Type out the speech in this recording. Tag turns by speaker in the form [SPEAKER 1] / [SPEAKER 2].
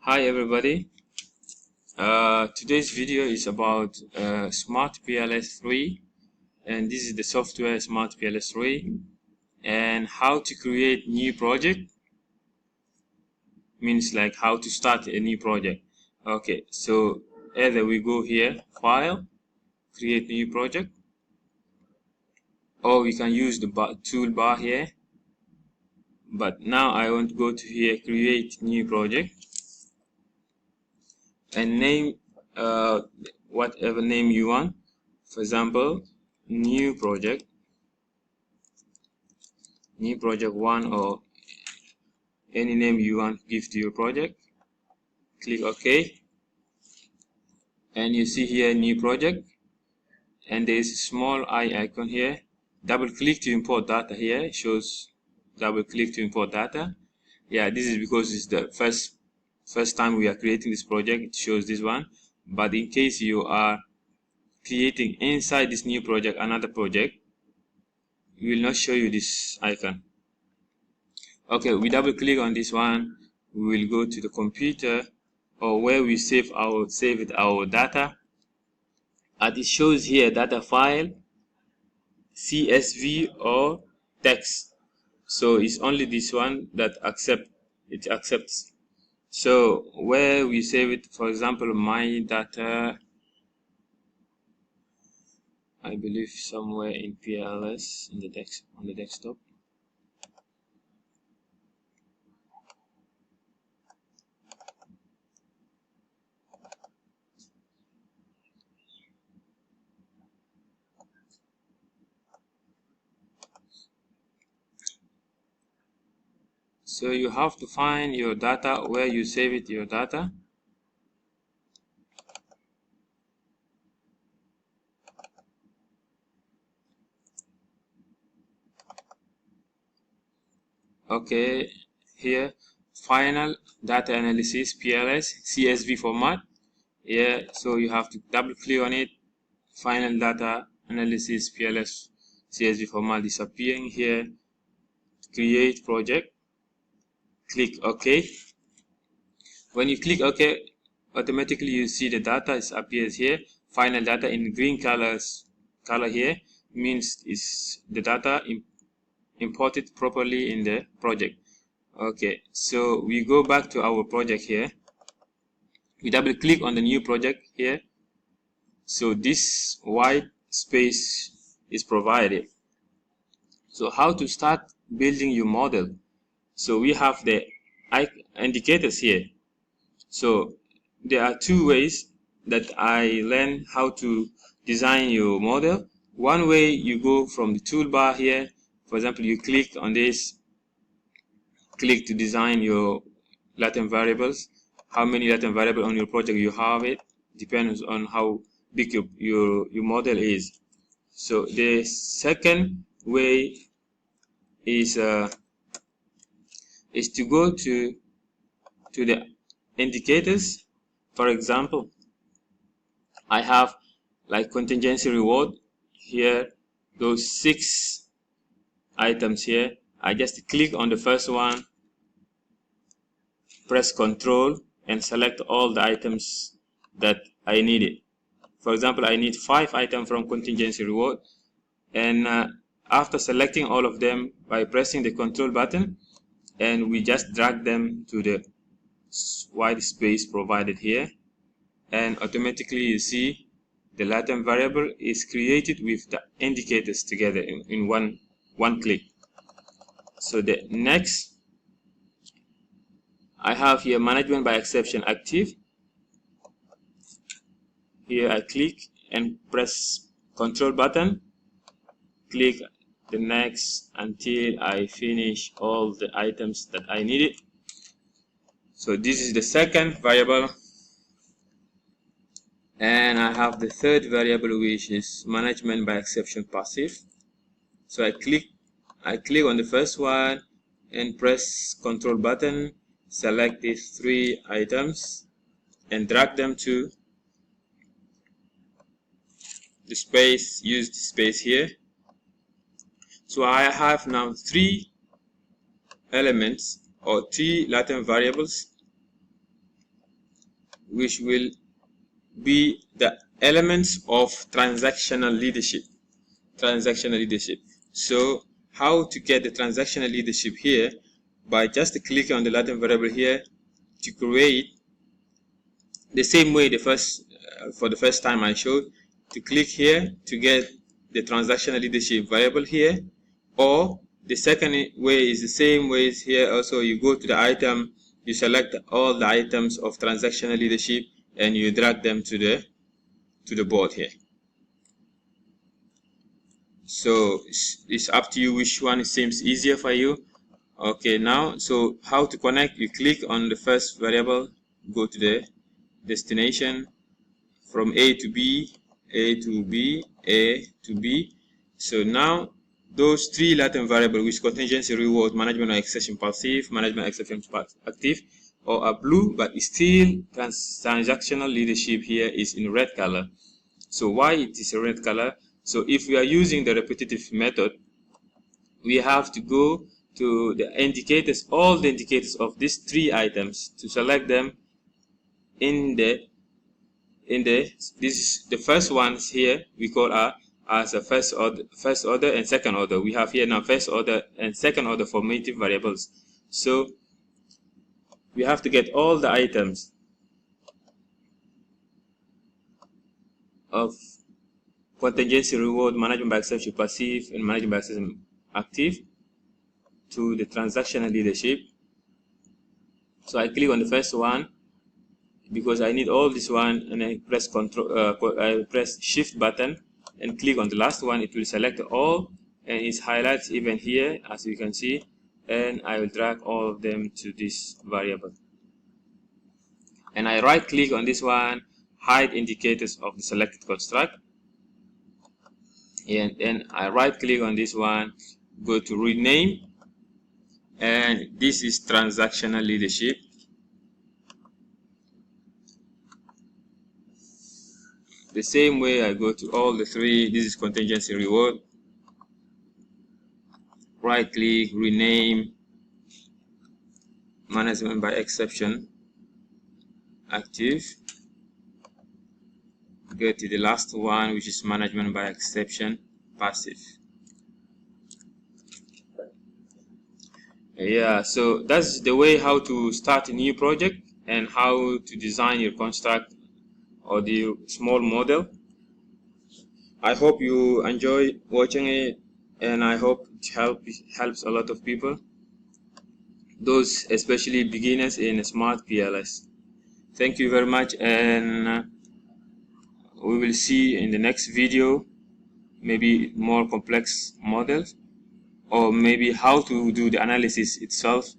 [SPEAKER 1] Hi everybody. Today's video is about Smartpls 3, and this is the software Smartpls 3, and how to create new project. Means like how to start a new project. Okay, so either we go here, file, create new project, or we can use the toolbar here. But now I want to go to here, create new project, and name whatever name you want. For example, new project 1, or any name you want to give to your project. Click OK, and you see here new project, and there is a small eye icon here. Double click to import data. Here it shows double click to import data. Yeah, this is because it's the first time we are creating this project. It shows this one, but in case you are creating inside this new project another project, it will not show you this icon. Okay, we double click on this one. We will go to the computer, or where we save our data, and it shows here data file, CSV or text. So it's only this one that accepts. So where we save it, for example, my data, I believe somewhere in PLS on the desktop. So you have to find your data where you save it, your data. Okay, here final data analysis, PLS, CSV format. Yeah, so you have to double click on it. Final data analysis, PLS, CSV format is appearing here. Create project. Click OK. When you click OK, automatically you see the data appears here. Final data in green color here means is the data imported properly in the project. Okay, so we go back to our project here. We double click on the new project here. So this white space is provided. So how to start building your model? So we have the indicators here. So there are two ways that I learned how to design your model. One way, you go from the toolbar here. For example, you click on this, click to design your latent variables. How many latent variables on your project you have, it depends on how big your model is. So the second way is to go to the indicators. For example, I have like contingency reward here, those 6 items here. I just click on the first one, press Control, and select all the items that I needed. For example, I need 5 items from contingency reward, and after selecting all of them by pressing the Control button, and we just drag them to the white space provided here, and automatically you see the latent variable is created with the indicators together in one click. So the next, I have here management by exception active. Here I click and press Control button, click the next until I finish all the items that I needed. So this is the second variable, and I have the third variable, which is management by exception passive. So I click on the first one and press Control button, select these 3 items and drag them to the space, use the space here. So I have now 3 elements or 3 latent variables which will be the elements of transactional leadership. So how to get the transactional leadership here? By just clicking on the latent variable here to create the same way for the first time I showed, to click here to get the transactional leadership variable here, or the second way is the same way here also. You go to the item, you select all the items of transactional leadership and you drag them to the board here. So it's up to you which one seems easier for you. Okay, now so how to connect? You click on the first variable, go to the destination, from A to B, A to B, A to B. So now those three latent variables, which contingency, reward, management of exception passive, management exception active, or are blue, but still transactional leadership here is in red color. So why it is a red color? So if we are using the repetitive method, we have to go to the indicators, all the indicators of these three items, to select them in the the first ones here we call as a first order and second order. We have here now first order and second order formative variables. So we have to get all the items of contingency, reward, management by exception passive, and management by exception active to the transactional leadership. So I click on the first one because I need all this one, and I press I press shift button and click on the last one. It will select all, and it highlights even here, as you can see, and I will drag all of them to this variable. And I right click on this one, hide indicators of the selected construct, and then I right click on this one, go to rename, and this is transactional leadership. The same way I go to all the three. This is contingency, reward, right click, rename, management by exception active, go to the last one, which is management by exception passive. Yeah, so that's the way how to start a new project and how to design your construct or the small model. I hope you enjoy watching it, and I hope it helps a lot of people, those especially beginners in Smartpls. Thank you very much, and we will see in the next video maybe more complex models, or maybe how to do the analysis itself